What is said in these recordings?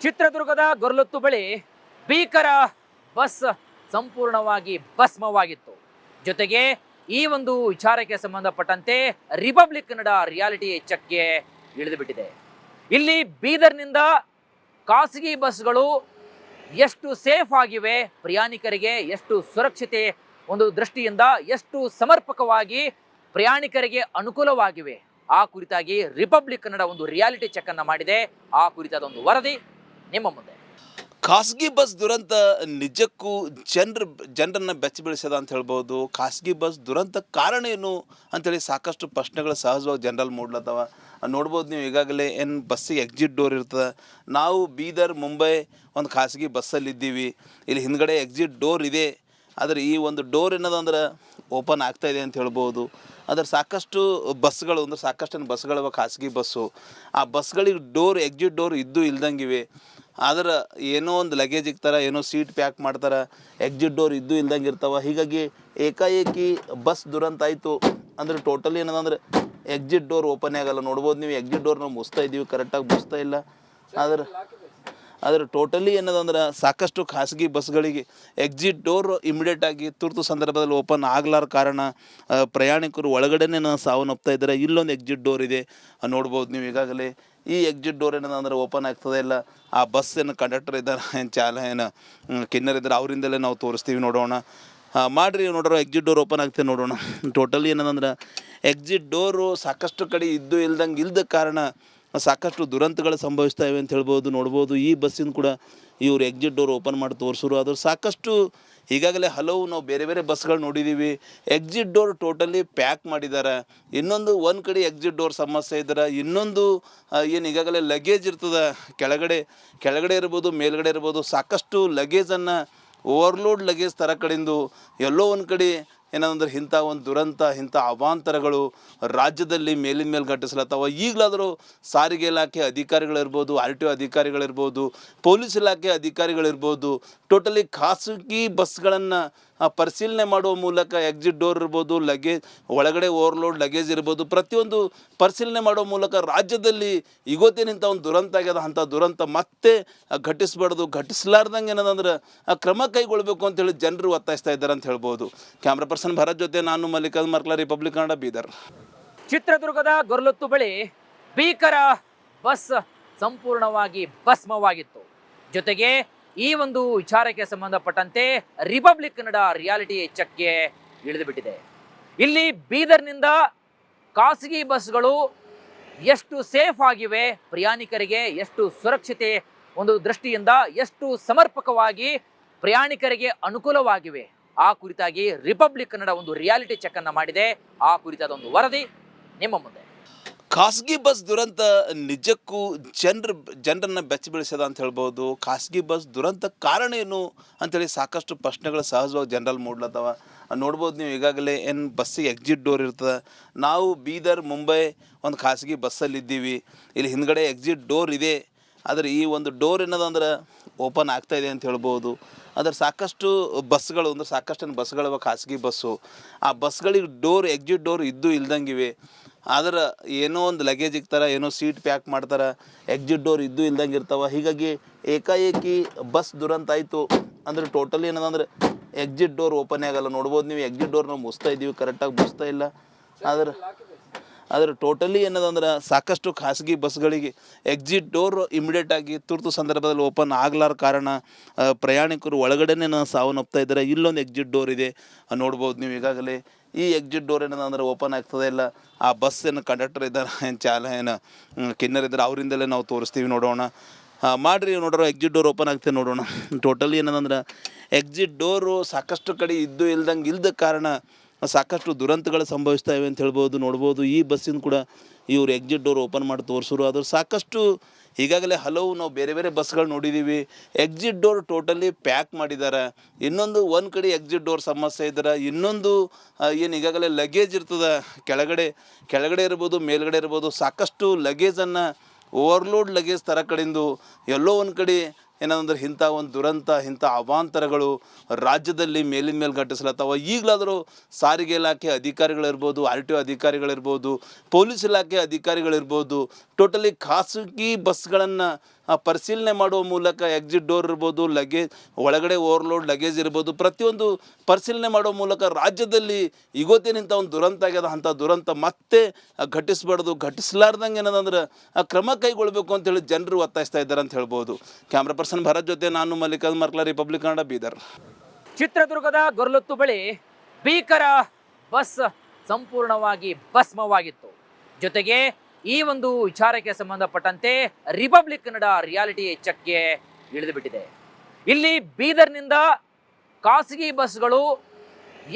ಚಿತ್ರದುರ್ಗದ ಗೊರ್ಲತ್ತು ಬಳಿ ಭೀಕರ ಬಸ್ ಸಂಪೂರ್ಣವಾಗಿ ಭಸ್ಮವಾಗಿತ್ತು. ಜೊತೆಗೆ ಈ ಒಂದು ವಿಚಾರಕ್ಕೆ ಸಂಬಂಧಪಟ್ಟಂತೆ ರಿಪಬ್ಲಿಕ್ ಕನ್ನಡ ರಿಯಾಲಿಟಿ ಚೆಕ್ಗೆ ಇಳಿದು ಬಿಟ್ಟಿದೆ. ಇಲ್ಲಿ ಬೀದರ್ನಿಂದ ಖಾಸಗಿ ಬಸ್ಗಳು ಎಷ್ಟು ಸೇಫ್ ಆಗಿವೆ, ಪ್ರಯಾಣಿಕರಿಗೆ ಎಷ್ಟು ಸುರಕ್ಷತೆ ಒಂದು ದೃಷ್ಟಿಯಿಂದ ಎಷ್ಟು ಸಮರ್ಪಕವಾಗಿ ಪ್ರಯಾಣಿಕರಿಗೆ ಅನುಕೂಲವಾಗಿವೆ, ಆ ಕುರಿತಾಗಿ ರಿಪಬ್ಲಿಕ್ ಕನ್ನಡ ಒಂದು ರಿಯಾಲಿಟಿ ಚೆಕ್ ಅನ್ನ ಮಾಡಿದೆ. ಆ ಕುರಿತಾದ ಒಂದು ವರದಿ ನಿಮ್ಮ ಮುಂದೆ. ಖಾಸಗಿ ಬಸ್ ದುರಂತ ನಿಜಕ್ಕೂ ಜನರನ್ನು ಬೆಚ್ಚ ಬೀಳಿಸದ ಅಂತ ಹೇಳ್ಬೋದು. ಖಾಸಗಿ ಬಸ್ ದುರಂತ ಕಾರಣ ಏನು ಅಂಥೇಳಿ ಸಾಕಷ್ಟು ಪ್ರಶ್ನೆಗಳು ಸಹಜವಾಗಿ ಜನರಲ್ಲಿ ಮೂಡ್ಲತ್ತವ. ನೋಡ್ಬೋದು ನೀವು ಈಗಾಗಲೇ ಏನು ಬಸ್ಸಿಗೆ ಎಕ್ಸಿಟ್ ಡೋರ್ ಇರ್ತದೆ. ನಾವು ಬೀದರ್ ಮುಂಬೈ ಒಂದು ಖಾಸಗಿ ಬಸ್ಸಲ್ಲಿ ಇದ್ದೀವಿ. ಇಲ್ಲಿ ಹಿಂದ್ಗಡೆ ಎಕ್ಸಿಟ್ ಡೋರ್ ಇದೆ, ಆದರೆ ಈ ಒಂದು ಡೋರ್ ಏನದಂದ್ರೆ ಓಪನ್ ಆಗ್ತಾಯಿದೆ ಅಂತ ಹೇಳ್ಬೋದು. ಅದರ ಸಾಕಷ್ಟು ಬಸ್ಗಳು ಅಂದ್ರೆ ಸಾಕಷ್ಟು ಬಸ್ಗಳಿವೆ ಖಾಸಗಿ ಬಸ್ಸು. ಆ ಬಸ್ಗಳಿಗೆ ಡೋರ್ ಎಕ್ಸಿಟ್ ಡೋರ್ ಇದ್ದು ಇಲ್ದಂಗಿವೆ. ಆದ್ರೆ ಏನೋ ಒಂದು ಲಗೇಜ್ ಇಕ್ತಾರೆ, ಏನೋ ಸೀಟ್ ಪ್ಯಾಕ್ ಮಾಡ್ತಾರೆ, ಎಕ್ಸಿಟ್ ಡೋರ್ ಇದ್ದು ಇಲ್ದಂಗೆ ಇರ್ತಾವೆ. ಹೀಗಾಗಿ ಏಕಾಏಕಿ ಬಸ್ ದುರಂತ ಆಯಿತು ಅಂದರೆ ಟೋಟಲಿ ಏನದಂದ್ರೆ ಎಕ್ಸಿಟ್ ಡೋರ್ ಓಪನ್ ಆಗಲ್ಲ. ನೋಡ್ಬೋದು ನೀವು ಎಕ್ಸಿಟ್ ಡೋರ್ ನಾವು ಮುಚ್ತಾ ಇದ್ದೀವಿ, ಕರೆಕ್ಟಾಗಿ ಮುಚ್ತಾ ಇಲ್ಲ. ಆದರೆ ಟೋಟಲಿ ಏನದಂದ್ರೆ ಸಾಕಷ್ಟು ಖಾಸಗಿ ಬಸ್ಗಳಿಗೆ ಎಕ್ಸಿಟ್ ಡೋರ್ ಇಮಿಡಿಯೇಟಾಗಿ ತುರ್ತು ಸಂದರ್ಭದಲ್ಲಿ ಓಪನ್ ಆಗಲಾರ ಕಾರಣ ಪ್ರಯಾಣಿಕರು ಒಳಗಡೆನೇ ಸಾವನ್ನಪ್ತಾ ಇದ್ದಾರೆ. ಇಲ್ಲೊಂದು ಎಕ್ಸಿಟ್ ಡೋರ್ ಇದೆ, ನೋಡ್ಬೋದು ನೀವು ಈಗಾಗಲೇ. ಈ ಎಕ್ಸಿಟ್ ಡೋರ್ ಏನದಂದ್ರೆ ಓಪನ್ ಆಗ್ತದೆ ಇಲ್ಲ. ಆ ಬಸ್ ಏನು ಕಂಡಕ್ಟರ್ ಇದ್ದಾರೆ, ಏನು ಕಿನ್ನರ್ ಇದ್ದಾರೆ, ಅವರಿಂದಲೇ ನಾವು ತೋರಿಸ್ತೀವಿ. ನೋಡೋಣ ಮಾಡಿರಿ, ನೋಡೋಣ ಎಕ್ಸಿಟ್ ಡೋರ್ ಓಪನ್ ಆಗ್ತದೆ ನೋಡೋಣ. ಟೋಟಲಿ ಏನದಂದ್ರೆ ಎಕ್ಸಿಟ್ ಡೋರು ಸಾಕಷ್ಟು ಕಡೆ ಇದ್ದು ಇಲ್ದಂಗೆ ಇಲ್ಲದ ಕಾರಣ ಸಾಕಷ್ಟು ದುರಂತಗಳು ಸಂಭವಿಸ್ತಾ ಇವೆ ಅಂತ ಹೇಳ್ಬೋದು. ನೋಡ್ಬೋದು ಈ ಬಸ್ಸಿನ ಕೂಡ ಇವರು ಎಕ್ಸಿಟ್ ಡೋರ್ ಓಪನ್ ಮಾಡಿ ತೋರಿಸೋರು. ಅದ್ರ ಸಾಕಷ್ಟು ಈಗಾಗಲೇ ಹಲವು ನಾವು ಬೇರೆ ಬೇರೆ ಬಸ್ಗಳು ನೋಡಿದ್ದೀವಿ, ಎಕ್ಸಿಟ್ ಡೋರ್ ಟೋಟಲಿ ಪ್ಯಾಕ್ ಮಾಡಿದ್ದಾರೆ. ಇನ್ನೊಂದು ಒಂದು ಕಡೆ ಎಕ್ಸಿಟ್ ಡೋರ್ ಸಮಸ್ಯೆ ಇದ್ದಾರೆ, ಇನ್ನೊಂದು ಏನು ಈಗಾಗಲೇ ಲಗೇಜ್ ಇರ್ತದೆ ಕೆಳಗಡೆ ಇರ್ಬೋದು, ಮೇಲ್ಗಡೆ ಇರ್ಬೋದು. ಸಾಕಷ್ಟು ಲಗೇಜನ್ನು ಓವರ್ಲೋಡ್ ಲಗೇಜ್ ಥರ ಕಡೆಯಿಂದ ಎಲ್ಲೋ ಒಂದು ಕಡೆ ಏನಂದ್ರೆ ಇಂಥ ಒಂದು ದುರಂತ, ಇಂಥ ಅವಾಂತರಗಳು ರಾಜ್ಯದಲ್ಲಿ ಮೇಲಿನ ಮೇಲೆ ಘಟಿಸ್ಲತ್ತವ. ಈಗಲಾದರೂ ಸಾರಿಗೆ ಇಲಾಖೆ ಅಧಿಕಾರಿಗಳಿರ್ಬೋದು, RTO ಅಧಿಕಾರಿಗಳಿರ್ಬೋದು, ಪೊಲೀಸ್ ಇಲಾಖೆ ಅಧಿಕಾರಿಗಳಿರ್ಬೋದು, ಟೋಟಲಿ ಖಾಸಗಿ ಬಸ್ಗಳನ್ನು ಪರಿಶೀಲನೆ ಮಾಡುವ ಮೂಲಕ ಎಕ್ಸಿಟ್ ಡೋರ್ ಇರ್ಬೋದು, ಲಗೇಜ್ ಒಳಗಡೆ ಓವರ್ಲೋಡ್ ಲಗೇಜ್ ಇರ್ಬೋದು, ಪ್ರತಿಯೊಂದು ಪರಿಶೀಲನೆ ಮಾಡುವ ಮೂಲಕ ರಾಜ್ಯದಲ್ಲಿ ಇವತ್ತೇನಿಂಥ ಒಂದು ದುರಂತ ಆಗ್ಯದ, ಅಂಥ ದುರಂತ ಮತ್ತೆ ಘಟಿಸ್ಲಾರ್ದಂಗೆ ಏನದಂದ್ರೆ ಕ್ರಮ ಕೈಗೊಳ್ಳಬೇಕು ಅಂತೇಳಿ ಜನರು ಒತ್ತಾಯಿಸ್ತಾ ಇದ್ದಾರೆ ಅಂತ ಹೇಳ್ಬೋದು. ಕ್ಯಾಮ್ರಾ ಪರ್ಸನ್ ಭರತ್ ಜೊತೆ ನಾನು ಮಲ್ಲಿಕಾರ್ಜುನ್ ಮರ್ಕಲ, ರಿಪಬ್ಲಿಕ್ ಕನ್ನಡ, ಬೀದರ್. ಚಿತ್ರದುರ್ಗದ ಗೊರ್ಲತ್ತು ಬಳಿ ಭೀಕರ ಬಸ್ ಸಂಪೂರ್ಣವಾಗಿ ಭಸ್ಮವಾಗಿತ್ತು. ಜೊತೆಗೆ ಈ ಒಂದು ವಿಚಾರಕ್ಕೆ ಸಂಬಂಧಪಟ್ಟಂತೆ ರಿಪಬ್ಲಿಕ್ ಕನ್ನಡ ರಿಯಾಲಿಟಿ ಚೆಕ್ಗೆ ಇಳಿದು ಬಿಟ್ಟಿದೆ. ಇಲ್ಲಿ ಬೀದರ್ನಿಂದ ಖಾಸಗಿ ಬಸ್ಗಳು ಎಷ್ಟು ಸೇಫ್ ಆಗಿವೆ, ಪ್ರಯಾಣಿಕರಿಗೆ ಎಷ್ಟು ಸುರಕ್ಷತೆ ಒಂದು ದೃಷ್ಟಿಯಿಂದ ಎಷ್ಟು ಸಮರ್ಪಕವಾಗಿ ಪ್ರಯಾಣಿಕರಿಗೆ ಅನುಕೂಲವಾಗಿವೆ, ಆ ಕುರಿತಾಗಿ ರಿಪಬ್ಲಿಕ್ ಕನ್ನಡ ಒಂದು ರಿಯಾಲಿಟಿ ಚೆಕ್ ಅನ್ನ ಮಾಡಿದೆ. ಆ ಕುರಿತಾದ ಒಂದು ವರದಿ ನಿಮ್ಮ ಮುಂದೆ. ಖಾಸಗಿ ಬಸ್ ದುರಂತ ನಿಜಕ್ಕೂ ಜನರನ್ನು ಬೆಚ್ಚ ಬೀಳಿಸದ ಅಂತ ಹೇಳ್ಬೋದು. ಖಾಸಗಿ ಬಸ್ ದುರಂತ ಕಾರಣ ಏನು ಅಂಥೇಳಿ ಸಾಕಷ್ಟು ಪ್ರಶ್ನೆಗಳು ಸಹಜವಾಗಿ ಜನರಲ್ಲಿ ಮೂಡ್ಲತ್ತವ. ನೋಡ್ಬೋದು ನೀವು ಈಗಾಗಲೇ ಏನು ಬಸ್ಸಿಗೆ ಎಕ್ಸಿಟ್ ಡೋರ್ ಇರ್ತದೆ. ನಾವು ಬೀದರ್ ಮುಂಬೈ ಒಂದು ಖಾಸಗಿ ಬಸ್ಸಲ್ಲಿ ಇದ್ದೀವಿ. ಇಲ್ಲಿ ಹಿಂದ್ಗಡೆ ಎಕ್ಸಿಟ್ ಡೋರ್ ಇದೆ, ಆದರೆ ಈ ಒಂದು ಡೋರ್ ಏನದಂದ್ರೆ ಓಪನ್ ಆಗ್ತಾಯಿದೆ ಅಂತ ಹೇಳ್ಬೋದು. ಅದರ ಸಾಕಷ್ಟು ಬಸ್ಗಳು ಅಂದ್ರೆ ಸಾಕಷ್ಟು ಬಸ್ಗಳಿವೆ ಖಾಸಗಿ ಬಸ್ಸು. ಆ ಬಸ್ಗಳಿಗೆ ಡೋರ್ ಎಕ್ಸಿಟ್ ಡೋರ್ ಇದ್ದು ಇಲ್ದಂಗಿವೆ. ಆದ್ರೆ ಏನೋ ಒಂದು ಲಗೇಜ್ ಇಕ್ತಾರೆ, ಏನೋ ಸೀಟ್ ಪ್ಯಾಕ್ ಮಾಡ್ತಾರೆ, ಎಕ್ಸಿಟ್ ಡೋರ್ ಇದ್ದು ಇಲ್ದಂಗೆ ಇರ್ತಾವೆ. ಹೀಗಾಗಿ ಏಕಾಏಕಿ ಬಸ್ ದುರಂತ ಆಯಿತು ಅಂದರೆ ಟೋಟಲಿ ಏನದಂದ್ರೆ ಎಕ್ಸಿಟ್ ಡೋರ್ ಓಪನ್ ಆಗಲ್ಲ. ನೋಡ್ಬೋದು ನೀವು ಎಕ್ಸಿಟ್ ಡೋರ್ ನಾವು ಮುಚ್ತಾ ಇದ್ದೀವಿ, ಕರೆಕ್ಟಾಗಿ ಮುಚ್ತಾ ಇಲ್ಲ. ಆದರೆ ಟೋಟಲಿ ಏನದಂದ್ರೆ ಸಾಕಷ್ಟು ಖಾಸಗಿ ಬಸ್ಗಳಿಗೆ ಎಕ್ಸಿಟ್ ಡೋರ್ ಇಮಿಡಿಯೇಟಾಗಿ ತುರ್ತು ಸಂದರ್ಭದಲ್ಲಿ ಓಪನ್ ಆಗಲಾರ ಕಾರಣ ಪ್ರಯಾಣಿಕರು ಒಳಗಡೆನೇ ಸಾವನ್ನಪ್ತಾ ಇದ್ದಾರೆ. ಇಲ್ಲೊಂದು ಎಕ್ಸಿಟ್ ಡೋರ್ ಇದೆ, ನೋಡ್ಬೋದು ನೀವು ಈಗಾಗಲೇ. ಈ ಎಕ್ಸಿಟ್ ಡೋರ್ ಏನದಂದ್ರೆ ಓಪನ್ ಆಗ್ತದೆ ಇಲ್ಲ. ಆ ಬಸ್ ಏನು ಕಂಡಕ್ಟರ್ ಇದ್ದಾರೆ, ಏನು ಕಿನ್ನರ್ ಇದ್ದಾರೆ, ಅವರಿಂದಲೇ ನಾವು ತೋರಿಸ್ತೀವಿ. ನೋಡೋಣ ಮಾಡಿರಿ, ನೋಡೋಣ ಎಕ್ಸಿಟ್ ಡೋರ್ ಓಪನ್ ಆಗ್ತದೆ ನೋಡೋಣ. ಟೋಟಲಿ ಏನದಂದ್ರೆ ಎಕ್ಸಿಟ್ ಡೋರು ಸಾಕಷ್ಟು ಕಡೆ ಇದ್ದು ಇಲ್ದಂಗೆ ಇಲ್ಲದ ಕಾರಣ ಸಾಕಷ್ಟು ದುರಂತಗಳು ಸಂಭವಿಸ್ತಾ ಇವೆ ಅಂತ ಹೇಳ್ಬೋದು. ನೋಡ್ಬೋದು ಈ ಬಸ್ಸಿನ ಕೂಡ ಇವರು ಎಕ್ಸಿಟ್ ಡೋರ್ ಓಪನ್ ಮಾಡಿ ತೋರಿಸೋರು. ಅದ್ರ ಸಾಕಷ್ಟು ಈಗಾಗಲೇ ಹಲವು ನಾವು ಬೇರೆ ಬೇರೆ ಬಸ್ಗಳು ನೋಡಿದ್ದೀವಿ, ಎಕ್ಸಿಟ್ ಡೋರ್ ಟೋಟಲಿ ಪ್ಯಾಕ್ ಮಾಡಿದ್ದಾರೆ. ಇನ್ನೊಂದು ಒಂದು ಕಡೆ ಎಕ್ಸಿಟ್ ಡೋರ್ ಸಮಸ್ಯೆ ಇದ್ದಾರೆ, ಇನ್ನೊಂದು ಏನು ಈಗಾಗಲೇ ಲಗೇಜ್ ಇರ್ತದೆ ಕೆಳಗಡೆ ಇರ್ಬೋದು, ಮೇಲ್ಗಡೆ ಇರ್ಬೋದು. ಸಾಕಷ್ಟು ಲಗೇಜನ್ನು ಓವರ್ಲೋಡ್ ಲಗೇಜ್ ಥರ ಕಡೆಯಿಂದ ಎಲ್ಲೋ ಒಂದು ಕಡೆ ಏನಂದ್ರೆ ಇಂಥ ಒಂದು ದುರಂತ, ಇಂಥ ಅವಾಂತರಗಳು ರಾಜ್ಯದಲ್ಲಿ ಮೇಲಿನ ಮೇಲೆ ಘಟಿಸ್ಲತ್ತವ. ಈಗಲಾದರೂ ಸಾರಿಗೆ ಇಲಾಖೆ ಅಧಿಕಾರಿಗಳಿರ್ಬೋದು, RTO ಅಧಿಕಾರಿಗಳಿರ್ಬೋದು, ಪೊಲೀಸ್ ಇಲಾಖೆ ಅಧಿಕಾರಿಗಳಿರ್ಬೋದು, ಟೋಟಲಿ ಖಾಸಗಿ ಬಸ್ಗಳನ್ನು ಪರಿಶೀಲನೆ ಮಾಡುವ ಮೂಲಕ ಎಕ್ಸಿಟ್ ಡೋರ್ ಇರ್ಬೋದು, ಲಗೇಜ್ ಒಳಗಡೆ ಓವರ್ಲೋಡ್ ಲಗೇಜ್ ಇರ್ಬೋದು, ಪ್ರತಿಯೊಂದು ಪರಿಶೀಲನೆ ಮಾಡುವ ಮೂಲಕ ರಾಜ್ಯದಲ್ಲಿ ಇವತ್ತೇನಿಂಥ ಒಂದು ದುರಂತ ಆಗ್ಯದ ಅಂಥ ದುರಂತ ಮತ್ತೆ ಘಟಿಸಬಾರ್ದು, ಘಟಿಸಲಾರ್ದಂಗೆ ಏನದಂದ್ರೆ ಕ್ರಮ ಕೈಗೊಳ್ಳಬೇಕು ಅಂತೇಳಿ ಜನರು ಒತ್ತಾಯಿಸ್ತಾ ಇದ್ದಾರೆ ಅಂತ ಹೇಳ್ಬೋದು. ಕ್ಯಾಮ್ರಾ ಪರ್ಸನ್ ಭರತ್ ಜೊತೆ ನಾನು ಮಲ್ಲಿಕಾರ್ಜುನ್ ಮರ್ಕಲ, ರಿಪಬ್ಲಿಕ್ ಕನ್ನಡ, ಬೀದರ್. ಚಿತ್ರದುರ್ಗದ ಗೊರ್ಲತ್ತು ಬಳಿ ಭೀಕರ ಬಸ್ ಸಂಪೂರ್ಣವಾಗಿ ಭಸ್ಮವಾಗಿತ್ತು. ಜೊತೆಗೆ ಈ ಒಂದು ವಿಚಾರಕ್ಕೆ ಸಂಬಂಧಪಟ್ಟಂತೆ ರಿಪಬ್ಲಿಕ್ ಕನ್ನಡ ರಿಯಾಲಿಟಿ ಚೆಕ್ಗೆ ಇಳಿದು ಬಿಟ್ಟಿದೆ. ಇಲ್ಲಿ ಬೀದರ್ನಿಂದ ಖಾಸಗಿ ಬಸ್ಗಳು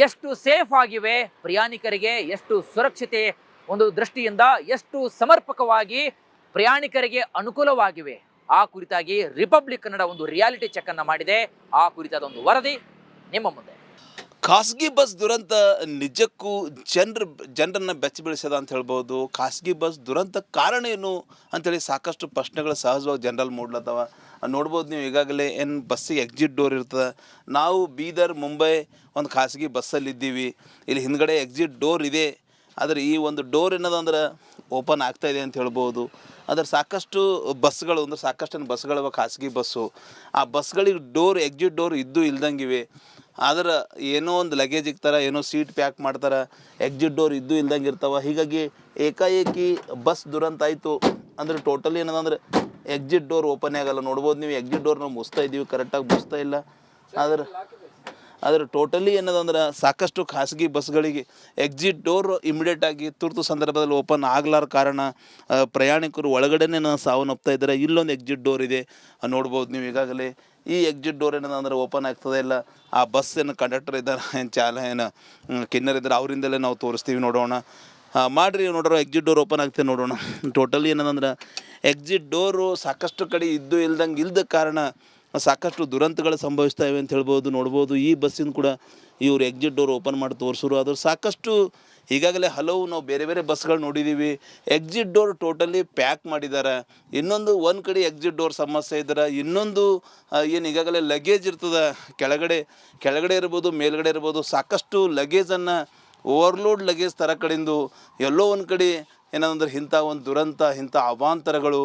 ಎಷ್ಟು ಸೇಫ್ ಆಗಿವೆ, ಪ್ರಯಾಣಿಕರಿಗೆ ಎಷ್ಟು ಸುರಕ್ಷತೆ ಒಂದು ದೃಷ್ಟಿಯಿಂದ ಎಷ್ಟು ಸಮರ್ಪಕವಾಗಿ ಪ್ರಯಾಣಿಕರಿಗೆ ಅನುಕೂಲವಾಗಿವೆ, ಆ ಕುರಿತಾಗಿ ರಿಪಬ್ಲಿಕ್ ಕನ್ನಡ ಒಂದು ರಿಯಾಲಿಟಿ ಚೆಕ್ ಅನ್ನು ಮಾಡಿದೆ. ಆ ಕುರಿತಾದ ಒಂದು ವರದಿ ನಿಮ್ಮ ಮುಂದೆ. ಖಾಸಗಿ ಬಸ್ ದುರಂತ ನಿಜಕ್ಕೂ ಜನರನ್ನು ಬೆಚ್ಚಿ ಬೀಳಿಸ್ಯದ ಅಂತ ಹೇಳ್ಬೋದು. ಖಾಸಗಿ ಬಸ್ ದುರಂತ ಕಾರಣ ಏನು ಅಂತೇಳಿ ಸಾಕಷ್ಟು ಪ್ರಶ್ನೆಗಳು ಸಹಜವಾಗಿ ಜನರಲ್ಲಿ ಮೂಡ್ಲತ್ತವ. ನೋಡ್ಬೋದು ನೀವು ಈಗಾಗಲೇ ಏನು ಬಸ್ಸಿಗೆ ಎಕ್ಸಿಟ್ ಡೋರ್ ಇರ್ತದೆ. ನಾವು ಬೀದರ್ ಮುಂಬೈ ಒಂದು ಖಾಸಗಿ ಬಸ್ಸಲ್ಲಿದ್ದೀವಿ. ಇಲ್ಲಿ ಹಿಂದ್ಗಡೆ ಎಕ್ಸಿಟ್ ಡೋರ್ ಇದೆ, ಆದರೆ ಈ ಒಂದು ಡೋರ್ ಏನದಂದ್ರೆ ಓಪನ್ ಆಗ್ತಾಯಿದೆ ಅಂತ ಹೇಳ್ಬೋದು. ಅದ್ರ ಸಾಕಷ್ಟು ಬಸ್ಗಳು ಅಂದ್ರೆ ಸಾಕಷ್ಟು ಬಸ್ಗಳು ಖಾಸಗಿ ಬಸ್ಸು, ಆ ಬಸ್ಗಳಿಗೆ ಡೋರ್ ಎಕ್ಸಿಟ್ ಡೋರ್ ಇದ್ದು ಇಲ್ದಂಗಿವೆ. ಆದ್ರೆ ಏನೋ ಒಂದು ಲಗೇಜ್ ಇಕ್ತಾರೆ, ಏನೋ ಸೀಟ್ ಪ್ಯಾಕ್ ಮಾಡ್ತಾರೆ, ಎಕ್ಸಿಟ್ ಡೋರ್ ಇದ್ದು ಇಲ್ದಂಗೆ ಇರ್ತಾವೆ. ಹೀಗಾಗಿ ಏಕಾಏಕಿ ಬಸ್ ದುರಂತ ಆಯಿತು ಅಂದರೆ ಟೋಟಲಿ ಏನದಂದ್ರೆ ಎಕ್ಸಿಟ್ ಡೋರ್ ಓಪನ್ ಆಗಲ್ಲ. ನೋಡ್ಬೋದು ನೀವು ಎಕ್ಸಿಟ್ ಡೋರ್ ನಾವು ಮುಚ್ತಾ ಇದ್ದೀವಿ, ಕರೆಕ್ಟಾಗಿ ಮುಚ್ತಾ ಇಲ್ಲ. ಆದರೆ ಟೋಟಲಿ ಏನದಂದ್ರೆ ಸಾಕಷ್ಟು ಖಾಸಗಿ ಬಸ್ಗಳಿಗೆ ಎಕ್ಸಿಟ್ ಡೋರ್ ಇಮಿಡಿಯೇಟಾಗಿ ತುರ್ತು ಸಂದರ್ಭದಲ್ಲಿ ಓಪನ್ ಆಗ್ಲಾರ ಕಾರಣ ಪ್ರಯಾಣಿಕರು ಒಳಗಡೆನೇ ಸಾವನ್ನಪ್ತಾ ಇದ್ದಾರೆ. ಇಲ್ಲೊಂದು ಎಕ್ಸಿಟ್ ಡೋರ್ ಇದೆ, ನೋಡ್ಬೋದು ನೀವು ಈಗಾಗಲೇ. ಈ ಎಕ್ಸಿಟ್ ಡೋರ್ ಏನಂದ್ರೆ ಓಪನ್ ಆಗ್ತದೆ ಇಲ್ಲ. ಆ ಬಸ್ ಏನು ಕಂಡಕ್ಟರ್ ಇದ್ದಾರೆ, ಏನು ಕಿನ್ನರ್ ಇದ್ದಾರೆ, ಅವರಿಂದಲೇ ನಾವು ತೋರಿಸ್ತೀವಿ, ನೋಡೋಣ. ಮಾಡಿರಿ ನೋಡ್ರೋ, ಎಕ್ಸಿಟ್ ಡೋರ್ ಓಪನ್ ಆಗ್ತದೆ ನೋಡೋಣ. ಟೋಟಲಿ ಏನಂದ್ರೆ ಎಕ್ಸಿಟ್ ಡೋರು ಸಾಕಷ್ಟು ಕಡೆ ಇದ್ದು ಇಲ್ದಂಗೆ ಇಲ್ಲದ ಕಾರಣ ಸಾಕಷ್ಟು ದುರಂತಗಳು ಸಂಭವಿಸ್ತಾ ಇವೆ ಅಂತ ಹೇಳ್ಬೋದು. ನೋಡ್ಬೋದು ಈ ಬಸ್ಸಿನ ಕೂಡ ಇವರು ಎಕ್ಸಿಟ್ ಡೋರ್ ಓಪನ್ ಮಾಡಿ ತೋರಿಸೋರು. ಅದು ಸಾಕಷ್ಟು ಈಗಾಗಲೇ ಹಲವು ನಾವು ಬೇರೆ ಬೇರೆ ಬಸ್ಗಳು ನೋಡಿದ್ದೀವಿ, ಎಕ್ಸಿಟ್ ಡೋರ್ ಟೋಟಲಿ ಪ್ಯಾಕ್ ಮಾಡಿದ್ದಾರೆ. ಇನ್ನೊಂದು ಒಂದು ಕಡೆ ಎಕ್ಸಿಟ್ ಡೋರ್ ಸಮಸ್ಯೆ ಇದ್ದಾರೆ, ಇನ್ನೊಂದು ಏನು ಈಗಾಗಲೇ ಲಗೇಜ್ ಇರ್ತದೆ, ಕೆಳಗಡೆ ಇರ್ಬೋದು, ಮೇಲ್ಗಡೆ ಇರ್ಬೋದು, ಸಾಕಷ್ಟು ಲಗೇಜನ್ನು ಓವರ್ಲೋಡ್ ಲಗೇಜ್ ತರ ಕಡೆಯಿಂದ ಎಲ್ಲೋ ಒಂದು ಕಡೆ ಏನಂದ್ರೆ ಇಂಥ ಒಂದು ದುರಂತ, ಇಂಥ ಅವಾಂತರಗಳು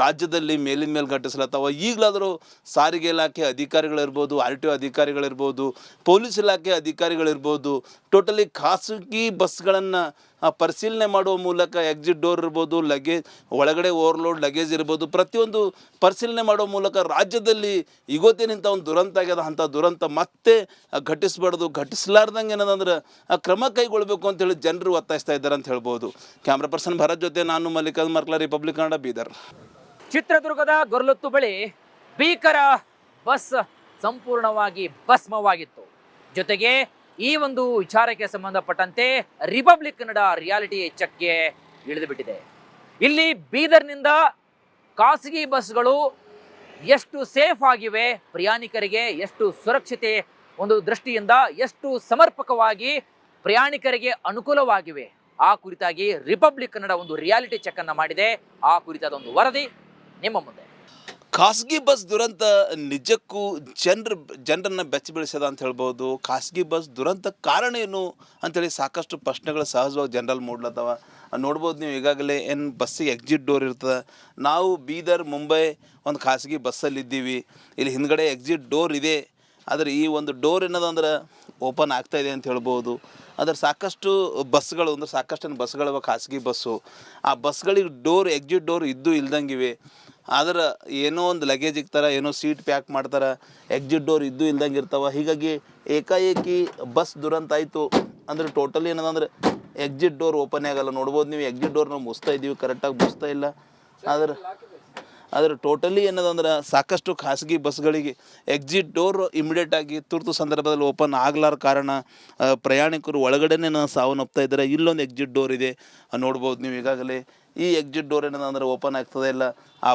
ರಾಜ್ಯದಲ್ಲಿ ಮೇಲಿನ ಮೇಲೆ ಘಟಿಸ್ಲತ್ತವ. ಈಗಲಾದರೂ ಸಾರಿಗೆ ಇಲಾಖೆ ಅಧಿಕಾರಿಗಳಿರ್ಬೋದು, RTO ಅಧಿಕಾರಿಗಳಿರ್ಬೋದು, ಪೊಲೀಸ್ ಇಲಾಖೆ ಅಧಿಕಾರಿಗಳಿರ್ಬೋದು, ಟೋಟಲಿ ಖಾಸಗಿ ಬಸ್ಗಳನ್ನು ಪರಿಶೀಲನೆ ಮಾಡುವ ಮೂಲಕ ಎಕ್ಸಿಟ್ ಡೋರ್ ಇರ್ಬೋದು, ಲಗೇಜ್ ಒಳಗಡೆ ಓವರ್ಲೋಡ್ ಲಗೇಜ್ ಇರ್ಬೋದು, ಪ್ರತಿಯೊಂದು ಪರಿಶೀಲನೆ ಮಾಡುವ ಮೂಲಕ ರಾಜ್ಯದಲ್ಲಿ ಇವತ್ತೇನಿಂಥ ಒಂದು ದುರಂತ ಆಗ್ಯದ ಅಂಥ ದುರಂತ ಮತ್ತೆ ಘಟಿಸಬಾರ್ದು, ಘಟಿಸಲಾರ್ದಂಗೆ ಏನದಂದ್ರೆ ಕ್ರಮ ಕೈಗೊಳ್ಳಬೇಕು ಅಂತೇಳಿ ಜನರು ಒತ್ತಾಯಿಸ್ತಾ ಇದ್ದಾರೆ ಅಂತ ಹೇಳ್ಬೋದು. ಕ್ಯಾಮ್ರಾ ಪರ್ಸನ್ ಭರತ್ ಜೊತೆ ನಾನು ಮಲ್ಲಿಕಾರ್ಜುನ್ ಮರ್ಕಲ, ರಿಪಬ್ಲಿಕ್ ಕನ್ನಡ, ಬೀದರ್. ಚಿತ್ರದುರ್ಗದ ಗೊರ್ಲತ್ತು ಬಳಿ ಭೀಕರ ಬಸ್ ಸಂಪೂರ್ಣವಾಗಿ ಭಸ್ಮವಾಗಿತ್ತು. ಜೊತೆಗೆ ಈ ಒಂದು ವಿಚಾರಕ್ಕೆ ಸಂಬಂಧಪಟ್ಟಂತೆ ರಿಪಬ್ಲಿಕ್ ಕನ್ನಡ ರಿಯಾಲಿಟಿ ಚೆಕ್ಗೆ ಇಳಿದು ಬಿಟ್ಟಿದೆ. ಇಲ್ಲಿ ಬೀದರ್ನಿಂದ ಖಾಸಗಿ ಬಸ್ಗಳು ಎಷ್ಟು ಸೇಫ್ ಆಗಿವೆ, ಪ್ರಯಾಣಿಕರಿಗೆ ಎಷ್ಟು ಸುರಕ್ಷತೆ ಒಂದು ದೃಷ್ಟಿಯಿಂದ ಎಷ್ಟು ಸಮರ್ಪಕವಾಗಿ ಪ್ರಯಾಣಿಕರಿಗೆ ಅನುಕೂಲವಾಗಿವೆ, ಆ ಕುರಿತಾಗಿ ರಿಪಬ್ಲಿಕ್ ಕನ್ನಡ ಒಂದು ರಿಯಾಲಿಟಿ ಚೆಕ್ ಅನ್ನು ಮಾಡಿದೆ. ಆ ಕುರಿತಾದ ಒಂದು ವರದಿ ನಿಮ್ಮ ಮುಂದೆ. ಖಾಸಗಿ ಬಸ್ ದುರಂತ ನಿಜಕ್ಕೂ ಜನರನ್ನು ಬೆಚ್ಚಿ ಬೀಳಿಸ್ಯದ ಅಂತ ಹೇಳ್ಬೋದು. ಖಾಸಗಿ ಬಸ್ ದುರಂತ ಕಾರಣ ಏನು ಅಂತೇಳಿ ಸಾಕಷ್ಟು ಪ್ರಶ್ನೆಗಳು ಸಹಜವಾಗಿ ಜನರಲ್ಲಿ ಮೂಡ್ಲತ್ತವ. ನೋಡ್ಬೋದು ನೀವು ಈಗಾಗಲೇ ಏನು ಬಸ್ಸಿಗೆ ಎಕ್ಸಿಟ್ ಡೋರ್ ಇರ್ತದೆ. ನಾವು ಬೀದರ್ ಮುಂಬೈ ಒಂದು ಖಾಸಗಿ ಬಸ್ಸಲ್ಲಿದ್ದೀವಿ. ಇಲ್ಲಿ ಹಿಂದ್ಗಡೆ ಎಕ್ಸಿಟ್ ಡೋರ್ ಇದೆ, ಆದರೆ ಈ ಒಂದು ಡೋರ್ ಏನದಂದ್ರೆ ಓಪನ್ ಆಗ್ತಾಯಿದೆ ಅಂತ ಹೇಳ್ಬೋದು. ಅದ್ರ ಸಾಕಷ್ಟು ಬಸ್ಗಳು ಅಂದ್ರೆ ಸಾಕಷ್ಟು ಬಸ್ಗಳು ಖಾಸಗಿ ಬಸ್ಸು, ಆ ಬಸ್ಗಳಿಗೆ ಡೋರ್ ಎಕ್ಸಿಟ್ ಡೋರ್ ಇದ್ದು ಇಲ್ದಂಗಿವೆ. ಆದ್ರೆ ಏನೋ ಒಂದು ಲಗೇಜ್ ಇಕ್ತಾರೆ, ಏನೋ ಸೀಟ್ ಪ್ಯಾಕ್ ಮಾಡ್ತಾರೆ, ಎಕ್ಸಿಟ್ ಡೋರ್ ಇದ್ದು ಇಲ್ದಂಗೆ ಇರ್ತಾವೆ. ಹೀಗಾಗಿ ಏಕಾಏಕಿ ಬಸ್ ದುರಂತ ಆಯಿತು ಅಂದರೆ ಟೋಟಲಿ ಏನದಂದ್ರೆ ಎಕ್ಸಿಟ್ ಡೋರ್ ಓಪನ್ ಆಗಲ್ಲ. ನೋಡ್ಬೋದು ನೀವು ಎಕ್ಸಿಟ್ ಡೋರ್ ನಾವು ಮುಚ್ತಾ ಇದ್ದೀವಿ, ಕರೆಕ್ಟಾಗಿ ಮುಚ್ತಾ ಇಲ್ಲ. ಆದರೆ ಟೋಟಲಿ ಏನದಂದ್ರೆ ಸಾಕಷ್ಟು ಖಾಸಗಿ ಬಸ್ಗಳಿಗೆ ಎಕ್ಸಿಟ್ ಡೋರ್ ಇಮಿಡಿಯೇಟಾಗಿ ತುರ್ತು ಸಂದರ್ಭದಲ್ಲಿ ಓಪನ್ ಆಗ್ಲಾರ ಕಾರಣ ಪ್ರಯಾಣಿಕರು ಒಳಗಡೆನೇ ಸಾವನ್ನಪ್ತಾ ಇದ್ದಾರೆ. ಇಲ್ಲೊಂದು ಎಕ್ಸಿಟ್ ಡೋರ್ ಇದೆ, ನೋಡ್ಬೋದು ನೀವು ಈಗಾಗಲೇ. ಈ ಎಕ್ಸಿಟ್ ಡೋರ್ ಏನದಂದ್ರೆ ಓಪನ್ ಆಗ್ತದೆ ಇಲ್ಲ. ಆ